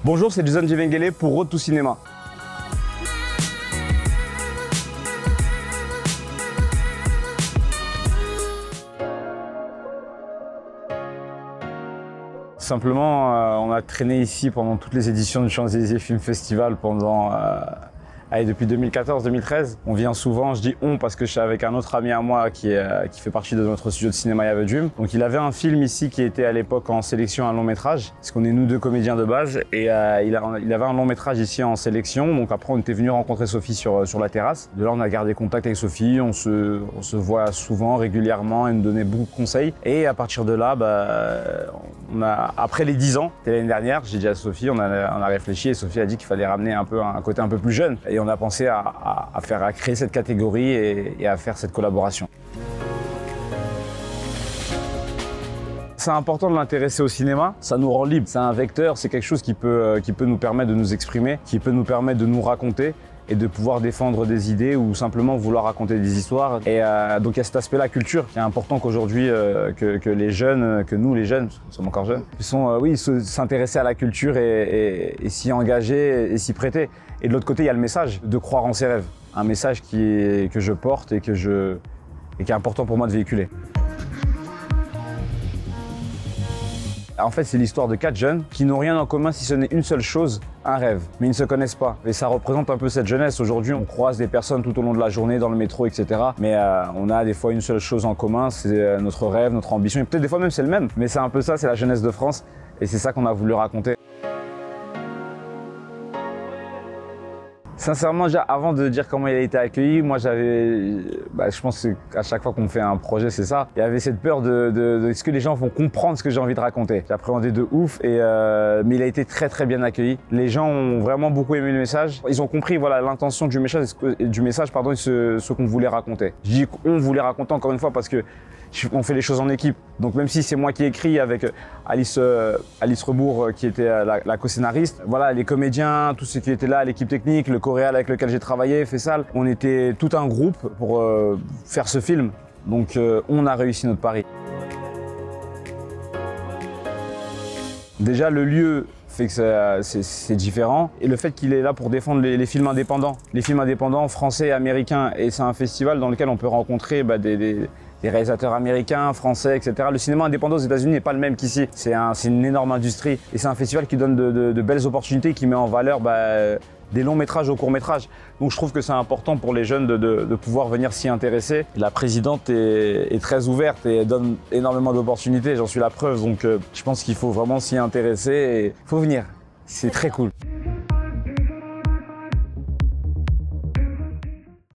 Bonjour, c'est Jason Djevengele pour Road to Cinema. Simplement, on a traîné ici pendant toutes les éditions du Champs-Élysées Film Festival depuis 2014-2013. On vient souvent, je dis on parce que je suis avec un autre ami à moi qui fait partie de notre studio de cinéma Have a Dream. Donc il avait un film ici qui était à l'époque en sélection, un long métrage, parce qu'on est nous deux comédiens de base, et il avait un long métrage ici en sélection. Donc après on était venu rencontrer Sophie sur la terrasse. De là on a gardé contact avec Sophie, on se voit souvent, régulièrement, elle nous donnait beaucoup de conseils. Et à partir de là, après les 10 ans, c'était l'année dernière, j'ai dit à Sophie, on a réfléchi et Sophie a dit qu'il fallait ramener un côté un peu plus jeune. Et on a pensé à créer cette catégorie et à faire cette collaboration. C'est important de l'intéresser au cinéma, ça nous rend libre. C'est un vecteur, c'est quelque chose qui peut nous permettre de nous exprimer, qui peut nous permettre de nous raconter et de pouvoir défendre des idées ou simplement vouloir raconter des histoires. Et donc il y a cet aspect-là, culture, qui est important qu'aujourd'hui, que les jeunes, que nous les jeunes, nous sommes encore jeunes, s'intéresser à la culture et s'y engager et s'y prêter. Et de l'autre côté, il y a le message de croire en ses rêves. Un message que je porte et qui est important pour moi de véhiculer. En fait, c'est l'histoire de 4 jeunes qui n'ont rien en commun si ce n'est une seule chose, un rêve. Mais ils ne se connaissent pas. Et ça représente un peu cette jeunesse. Aujourd'hui, on croise des personnes tout au long de la journée, dans le métro, etc. Mais on a des fois une seule chose en commun, c'est notre rêve, notre ambition. Et peut-être des fois même c'est le même. Mais c'est un peu ça, c'est la jeunesse de France. Et c'est ça qu'on a voulu raconter. Sincèrement, déjà, avant de dire comment il a été accueilli, moi je pense qu'à chaque fois qu'on fait un projet, c'est ça. Il y avait cette peur de est-ce que les gens vont comprendre ce que j'ai envie de raconter. J'ai appréhendé de ouf, mais il a été très très bien accueilli. Les gens ont vraiment beaucoup aimé le message. Ils ont compris l'intention du message, et ce qu'on voulait raconter. Je dis qu'on voulait raconter encore une fois parce que on fait les choses en équipe. Donc même si c'est moi qui écris avec Alice Rebourg qui était la co-scénariste, voilà, les comédiens, tous ceux qui étaient là, l'équipe technique, le coréal avec lequel j'ai travaillé, Faisal, on était tout un groupe pour faire ce film. Donc on a réussi notre pari. Déjà le lieu fait que c'est différent et le fait qu'il est là pour défendre les films indépendants français et américains, et c'est un festival dans lequel on peut rencontrer des réalisateurs américains, français, etc. Le cinéma indépendant aux États-Unis n'est pas le même qu'ici. C'est une énorme industrie et c'est un festival qui donne de belles opportunités, qui met en valeur des longs métrages aux courts métrages. Donc je trouve que c'est important pour les jeunes de pouvoir venir s'y intéresser. La présidente est très ouverte et donne énormément d'opportunités, j'en suis la preuve. Donc je pense qu'il faut vraiment s'y intéresser et il faut venir. C'est très cool.